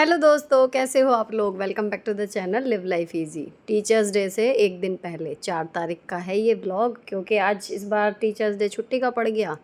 Hello दोस्तों, कैसे हो आप लोग। Welcome back to the channel live life easy. Teachers day से एक दिन पहले 4 तारीख का है ये व्लॉग, क्योंकि आज इस बार टीचर्स डे छुट्टी का पड़ गया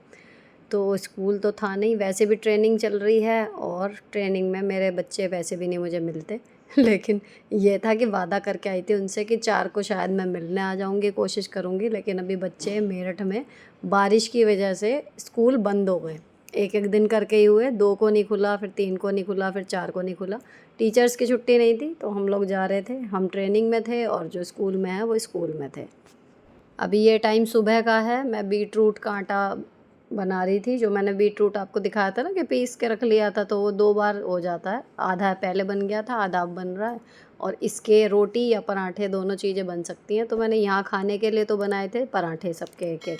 तो स्कूल तो था नहीं। वैसे भी ट्रेनिंग चल रही है और ट्रेनिंग में मेरे बच्चे वैसे भी नहीं मुझे मिलते लेकिन ये था कि वादा करके आई थी उनसे कि 4 को शायद मैं मिलने आ जाऊँगी, कोशिश करूँगी। लेकिन अभी बच्चे मेरठ में बारिश की वजह से स्कूल बंद हो गए। एक एक दिन करके ही हुए, 2 को नहीं खुला, फिर 3 को नहीं खुला, फिर 4 को नहीं खुला। टीचर्स की छुट्टी नहीं थी तो हम लोग जा रहे थे। हम ट्रेनिंग में थे और जो स्कूल में है वो स्कूल में थे। अभी ये टाइम सुबह का है। मैं बीट रूट का आटा बना रही थी। जो मैंने बीट रूट आपको दिखाया था ना कि पीस के रख लिया था, तो वो 2 बार हो जाता है। आधा पहले बन गया था, आधा अब बन रहा है। और इसके रोटी या पराठे दोनों चीज़ें बन सकती हैं। तो मैंने यहाँ खाने के लिए तो बनाए थे पराठे सबके एक एक,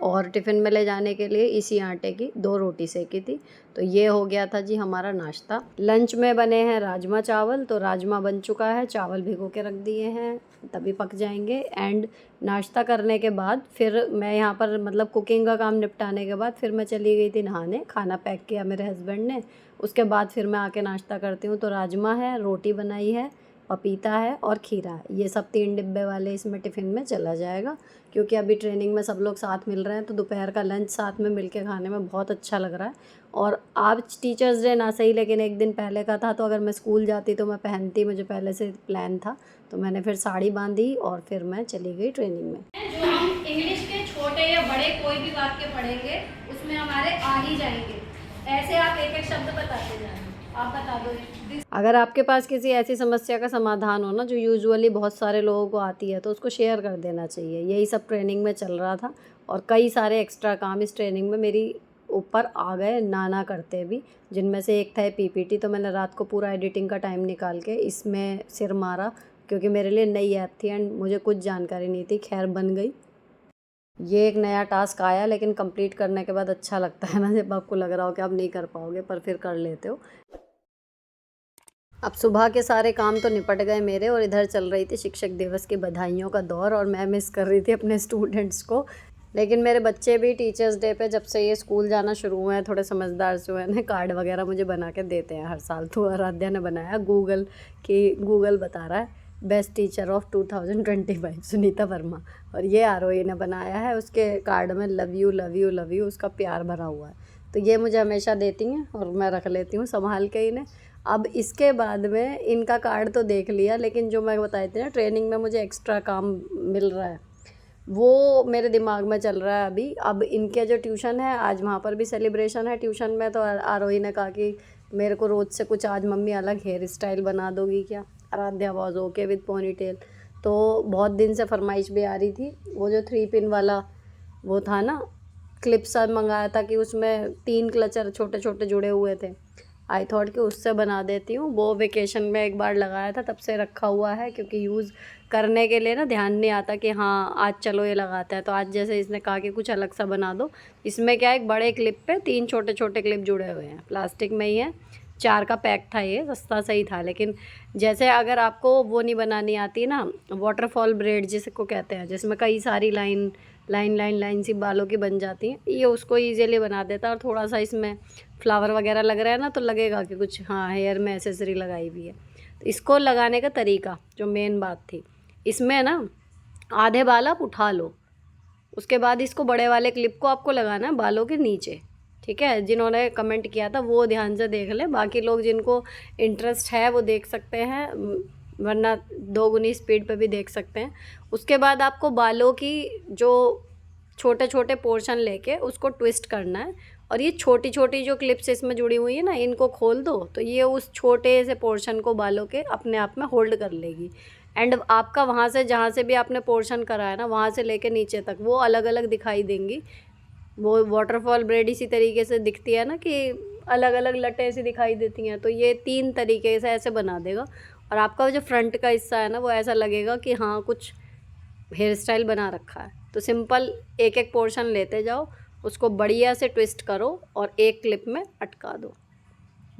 और टिफ़िन में ले जाने के लिए इसी आटे की 2 रोटी सेकी थी। तो ये हो गया था जी हमारा नाश्ता। लंच में बने हैं राजमा चावल। तो राजमा बन चुका है, चावल भिगो के रख दिए हैं, तभी पक जाएंगे। एंड नाश्ता करने के बाद फिर मैं यहाँ पर मतलब कुकिंग का काम निपटाने के बाद फिर मैं चली गई थी नहाने। खाना पैक किया मेरे हस्बैंड ने, उसके बाद फिर मैं आके नाश्ता करती हूँ। तो राजमा है, रोटी बनाई है, पपीता है और खीरा है। ये सब 3 डिब्बे वाले इसमें टिफ़िन में चला जाएगा, क्योंकि अभी ट्रेनिंग में सब लोग साथ मिल रहे हैं तो दोपहर का लंच साथ में मिल के खाने में बहुत अच्छा लग रहा है। और आज टीचर्स डे ना सही, लेकिन एक दिन पहले का था, तो अगर मैं स्कूल जाती तो मैं पहनती, मुझे पहले से प्लान था। तो मैंने फिर साड़ी बांधी और फिर मैं चली गई ट्रेनिंग में। जो हम इंग्लिश के छोटे या बड़े कोई भी वाक्य पढ़ेंगे उसमें हमारे आ ही जाएंगे। ऐसे आप एक एक शब्द बताते जाएं। आप बता दो। अगर आपके पास किसी ऐसी समस्या का समाधान हो ना जो यूजुअली बहुत सारे लोगों को आती है, तो उसको शेयर कर देना चाहिए। यही सब ट्रेनिंग में चल रहा था और कई सारे एक्स्ट्रा काम इस ट्रेनिंग में मेरी ऊपर आ गए ना करते भी, जिनमें से एक था पीपीटी। तो मैंने रात को पूरा एडिटिंग का टाइम निकाल के इसमें सिर मारा, क्योंकि मेरे लिए नई ऐप थी एंड मुझे कुछ जानकारी नहीं थी। खैर बन गई। ये एक नया टास्क आया, लेकिन कंप्लीट करने के बाद अच्छा लगता है ना, जब आपको लग रहा हो कि आप नहीं कर पाओगे पर फिर कर लेते हो। अब सुबह के सारे काम तो निपट गए मेरे, और इधर चल रही थी शिक्षक दिवस की बधाइयों का दौर, और मैं मिस कर रही थी अपने स्टूडेंट्स को। लेकिन मेरे बच्चे भी टीचर्स डे पे, जब से ये स्कूल जाना शुरू हुए हैं, थोड़े समझदार से हुए हैं, कार्ड वगैरह मुझे बना के देते हैं हर साल। तो आराध्या ने बनाया, गूगल बता रहा है best teacher of 2025 Sunita Verma, और ये आरोही ने बनाया है। उसके कार्ड में love you love you love you उसका प्यार भरा हुआ है। तो ये मुझे हमेशा देती हैं और मैं रख लेती हूँ संभाल के इन्हें। अब इसके बाद में इनका कार्ड तो देख लिया, लेकिन जो मैं बताई थी ना ट्रेनिंग में मुझे एक्स्ट्रा काम मिल रहा है, वो मेरे दिमाग में चल रहा है अभी। अब इनके जो ट्यूशन है, आज वहाँ पर भी सेलिब्रेशन है ट्यूशन में। तो आरोही ने कहा कि मेरे को रोज़ से कुछ आज मम्मी अलग हेयर स्टाइल बना दोगी क्या। Aaradhya was okay with ponytail. तो बहुत दिन से फरमाइश भी आ रही थी। वो जो 3 पिन वाला वो था ना क्लिप सा मंगाया था, कि उसमें 3 क्लचर छोटे छोटे जुड़े हुए थे। आई थॉट कि उससे बना देती हूँ। वो वेकेशन में एक बार लगाया था, तब से रखा हुआ है, क्योंकि यूज़ करने के लिए ना ध्यान नहीं आता कि हाँ आज चलो ये लगाते हैं। तो आज जैसे इसने कहा कि कुछ अलग सा बना दो। इसमें क्या है, एक बड़े क्लिप पे 3 छोटे छोटे क्लिप जुड़े हुए हैं, प्लास्टिक में ही है। 4 का पैक था, ये सस्ता सही था। लेकिन जैसे अगर आपको वो नहीं बनानी आती ना, वाटरफॉल ब्रेड जिसको कहते हैं, जिसमें कई सारी लाइन लाइन लाइन लाइन सी बालों की बन जाती हैं, ये उसको ईजिली बना देता है। और थोड़ा सा इसमें फ्लावर वगैरह लग रहा है ना, तो लगेगा कि कुछ हाँ हेयर में एसेसरी लगाई हुई है। तो इसको लगाने का तरीका, जो मेन बात थी इसमें ना, आधे बाल आप उठा लो, उसके बाद इसको बड़े वाले क्लिप को आपको लगाना है बालों के नीचे। ठीक है, जिन्होंने कमेंट किया था वो ध्यान से देख ले, बाकी लोग जिनको इंटरेस्ट है वो देख सकते हैं, वरना 2 गुनी स्पीड पे भी देख सकते हैं। उसके बाद आपको बालों की जो छोटे छोटे पोर्शन लेके उसको ट्विस्ट करना है, और ये छोटी छोटी जो क्लिप्स इसमें जुड़ी हुई है ना, इनको खोल दो तो ये उस छोटे से पोर्शन को बालों के अपने आप में होल्ड कर लेगी। एंड आपका वहाँ से जहाँ से भी आपने पोर्शन करा है ना, वहाँ से लेके नीचे तक वो अलग अलग दिखाई देंगी। वो वाटरफॉल ब्रेड इसी तरीके से दिखती है ना, कि अलग अलग लटें ऐसी दिखाई देती हैं। तो ये 3 तरीके से ऐसे बना देगा, और आपका जो फ्रंट का हिस्सा है ना, वो ऐसा लगेगा कि हाँ कुछ हेयर स्टाइल बना रखा है। तो सिंपल एक एक पोर्शन लेते जाओ, उसको बढ़िया से ट्विस्ट करो और एक क्लिप में अटका दो,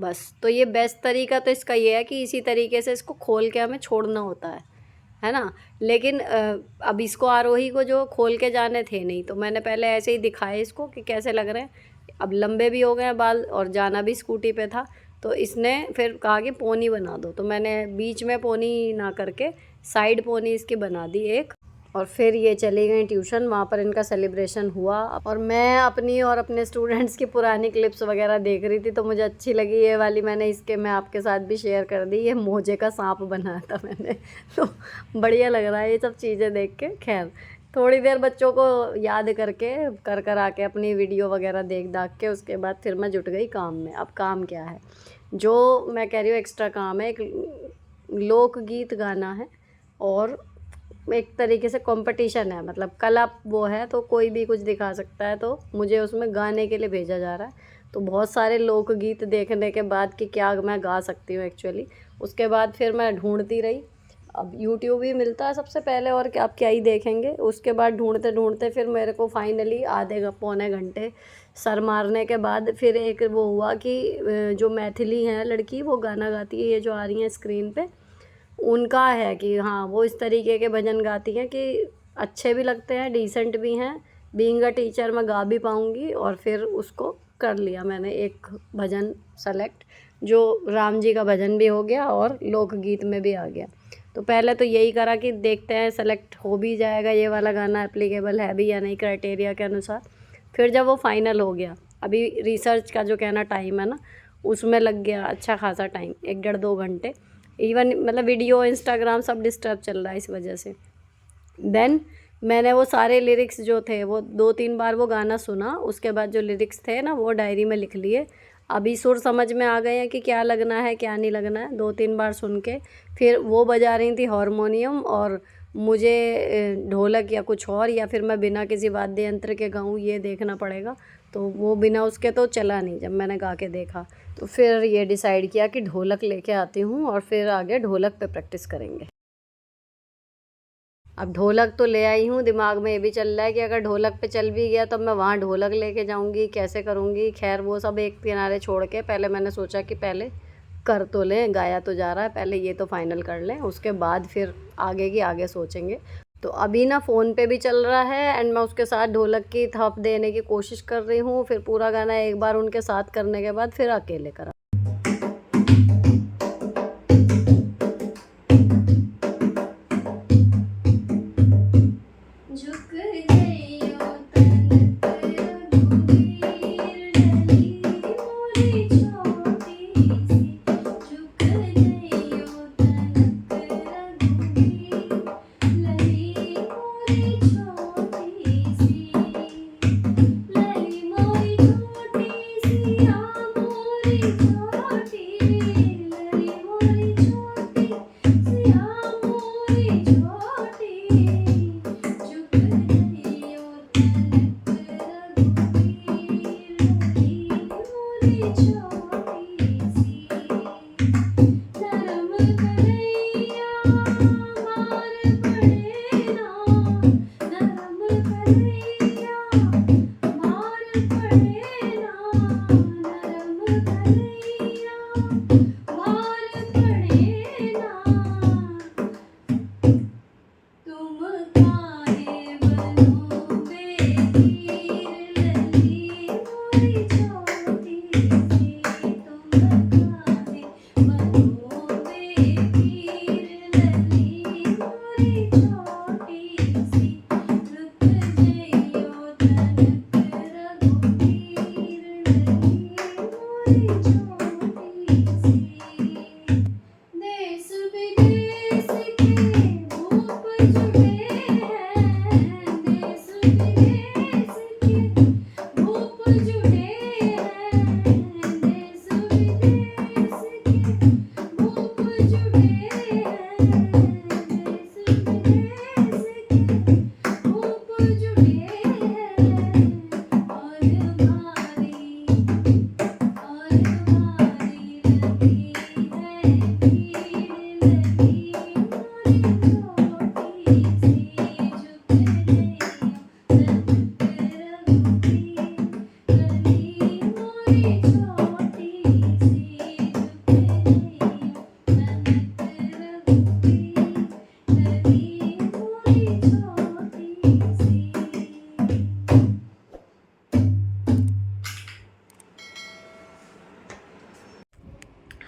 बस। तो ये बेस्ट तरीका तो इसका ये है कि इसी तरीके से इसको खोल के हमें छोड़ना होता है ना। लेकिन अब इसको आरोही को जो खोल के जाने थे नहीं, तो मैंने पहले ऐसे ही दिखाए इसको कि कैसे लग रहे हैं। अब लंबे भी हो गए हैं बाल और जाना भी स्कूटी पे था, तो इसने फिर कहा कि पोनी बना दो, तो मैंने बीच में पोनी ना करके साइड पोनी इसकी बना दी एक। और फिर ये चली गई ट्यूशन, वहाँ पर इनका सेलिब्रेशन हुआ। और मैं अपनी और अपने स्टूडेंट्स की पुरानी क्लिप्स वगैरह देख रही थी, तो मुझे अच्छी लगी ये वाली, मैं आपके साथ भी शेयर कर दी। ये मोजे का सांप बनाया था मैंने, तो बढ़िया लग रहा है ये सब चीज़ें देख के। खैर थोड़ी देर बच्चों को याद करके कर आके अपनी वीडियो वगैरह देख दाख के उसके बाद फिर मैं जुट गई काम में। अब काम क्या है जो मैं कह रही हूँ, एक्स्ट्रा काम है, एक लोकगीत गाना है और एक तरीके से कंपटीशन है, मतलब कला वो है, तो कोई भी कुछ दिखा सकता है, तो मुझे उसमें गाने के लिए भेजा जा रहा है। तो बहुत सारे लोकगीत देखने के बाद कि क्या मैं गा सकती हूँ एक्चुअली, उसके बाद फिर मैं ढूंढती रही। अब यूट्यूब ही मिलता है सबसे पहले, और क्या आप क्या ही देखेंगे। उसके बाद ढूंढते ढूंढते फिर मेरे को फाइनली आधे पौने घंटे सर मारने के बाद फिर एक वो हुआ कि जो मैथिली है लड़की, वो गाना गाती है, ये जो आ रही हैं स्क्रीन पे, उनका है कि हाँ वो इस तरीके के भजन गाती हैं कि अच्छे भी लगते हैं, डिसेंट भी हैं। बीइंग अ टीचर मैं गा भी पाऊँगी। और फिर उसको कर लिया मैंने एक भजन सेलेक्ट, जो राम जी का भजन भी हो गया और लोकगीत में भी आ गया। तो पहले तो यही करा कि देखते हैं सेलेक्ट हो भी जाएगा ये वाला गाना, एप्लीकेबल है भी या नहीं क्राइटेरिया के अनुसार। फिर जब वो फाइनल हो गया, अभी रिसर्च का जो कहना टाइम है ना, उसमें लग गया अच्छा खासा टाइम, 1-1.5-2 घंटे। इवन मतलब वीडियो इंस्टाग्राम सब डिस्टर्ब चल रहा है इस वजह से। देन मैंने वो सारे लिरिक्स जो थे वो 2-3 बार वो गाना सुना, उसके बाद जो लिरिक्स थे ना वो डायरी में लिख लिए। अभी सुर समझ में आ गए हैं कि क्या लगना है क्या नहीं लगना है, 2-3 बार सुन के फिर वो बजा रही थी हारमोनियम, और मुझे ढोलक या कुछ और, या फिर मैं बिना किसी वाद्य यंत्र के गाऊँ ये देखना पड़ेगा। तो वो बिना उसके तो चला नहीं। जब मैंने गा के देखा तो फिर ये डिसाइड किया कि ढोलक लेके आती हूँ और फिर आगे ढोलक पे प्रैक्टिस करेंगे। अब ढोलक तो ले आई हूँ, दिमाग में ये भी चल रहा है कि अगर ढोलक पे चल भी गया तो मैं वहाँ ढोलक लेके जाऊँगी, कैसे करूँगी। खैर वो सब एक किनारे छोड़ के पहले मैंने सोचा कि पहले कर तो लें, गाया तो जा रहा है, पहले ये तो फाइनल कर लें, उसके बाद फिर आगे की आगे सोचेंगे। तो अभी ना फ़ोन पे भी चल रहा है एंड मैं उसके साथ ढोलक की थप देने की कोशिश कर रही हूँ। फिर पूरा गाना एक बार उनके साथ करने के बाद फिर अकेले करा।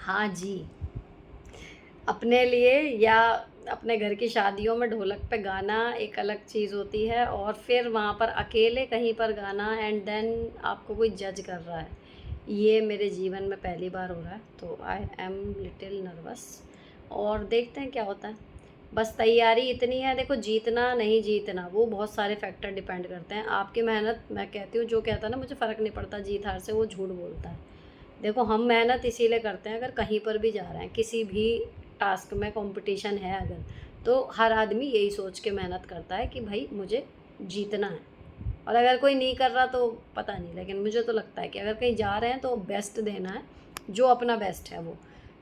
हाँ जी, अपने लिए या अपने घर की शादियों में ढोलक पे गाना एक अलग चीज़ होती है, और फिर वहाँ पर अकेले कहीं पर गाना एंड देन आपको कोई जज कर रहा है, ये मेरे जीवन में पहली बार हो रहा है, तो आई एम लिटिल नर्वस, और देखते हैं क्या होता है। बस तैयारी इतनी है, देखो जीतना नहीं जीतना वो बहुत सारे फैक्टर डिपेंड करते हैं, आपकी मेहनत। मैं कहती हूँ जो कहता है ना मुझे फ़र्क नहीं पड़ता जीत हार से, वो झूठ बोलता है। देखो हम मेहनत इसीलिए करते हैं, अगर कहीं पर भी जा रहे हैं, किसी भी टास्क में कंपटीशन है अगर, तो हर आदमी यही सोच के मेहनत करता है कि भाई मुझे जीतना है। और अगर कोई नहीं कर रहा तो पता नहीं, लेकिन मुझे तो लगता है कि अगर कहीं जा रहे हैं तो बेस्ट देना है, जो अपना बेस्ट है वो।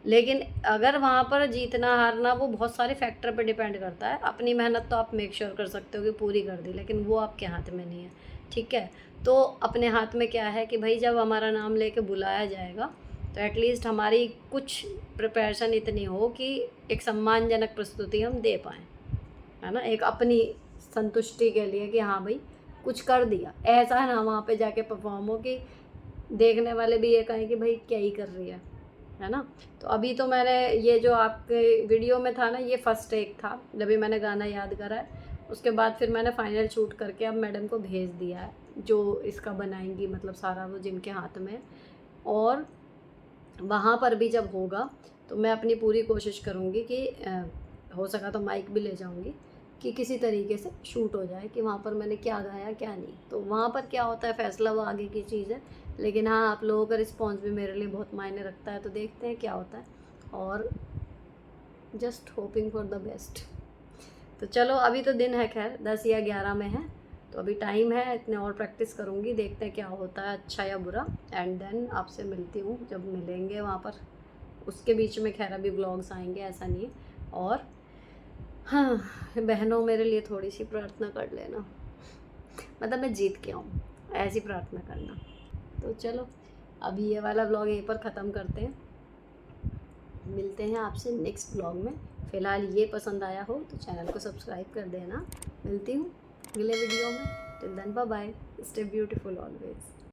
लेकिन अगर वहाँ पर जीतना हारना वो बहुत सारे फैक्टर पे डिपेंड करता है। अपनी मेहनत तो आप मेक श्योर कर सकते हो कि पूरी कर दी, लेकिन वो आपके हाथ में नहीं है, ठीक है। तो अपने हाथ में क्या है कि भाई जब हमारा नाम लेके बुलाया जाएगा तो एटलीस्ट हमारी कुछ प्रिपरेशन इतनी हो कि एक सम्मानजनक प्रस्तुति हम दे पाएँ, है ना, एक अपनी संतुष्टि के लिए कि हाँ भाई कुछ कर दिया। ऐसा ना वहाँ पे जाके परफॉर्म हो कि देखने वाले भी ये कहें कि भाई क्या ही कर रही है ना। तो अभी तो मैंने ये जो आपके वीडियो में था ना, ये फर्स्ट टेक था जब भी मैंने गाना याद करा है। उसके बाद फिर मैंने फाइनल शूट करके अब मैडम को भेज दिया है, जो इसका बनाएंगी, मतलब सारा वो जिनके हाथ में। और वहाँ पर भी जब होगा तो मैं अपनी पूरी कोशिश करूँगी कि हो सका तो माइक भी ले जाऊँगी कि किसी तरीके से शूट हो जाए कि वहाँ पर मैंने क्या गाया क्या नहीं। तो वहाँ पर क्या होता है फैसला वो आगे की चीज़ है, लेकिन हाँ आप लोगों का रिस्पॉन्स भी मेरे लिए बहुत मायने रखता है, तो देखते हैं क्या होता है। और just hoping for the best. तो चलो अभी तो दिन है, खैर 10 या 11 में है, तो अभी टाइम है, इतने और प्रैक्टिस करूँगी, देखते हैं क्या होता है अच्छा या बुरा। एंड देन आपसे मिलती हूँ जब मिलेंगे वहाँ पर। उसके बीच में खैर अभी व्लॉग्स आएंगे, ऐसा नहीं है। और हाँ बहनों मेरे लिए थोड़ी सी प्रार्थना कर लेना, मतलब मैं जीत के आऊँ, ऐसी प्रार्थना करना। तो चलो अभी ये वाला व्लॉग यहीं पर ख़त्म करते हैं, मिलते हैं आपसे नेक्स्ट व्लॉग में। फ़िलहाल ये पसंद आया हो तो चैनल को सब्सक्राइब कर देना। मिलती हूँ अगले वीडियो में, till then bye bye, stay beautiful always.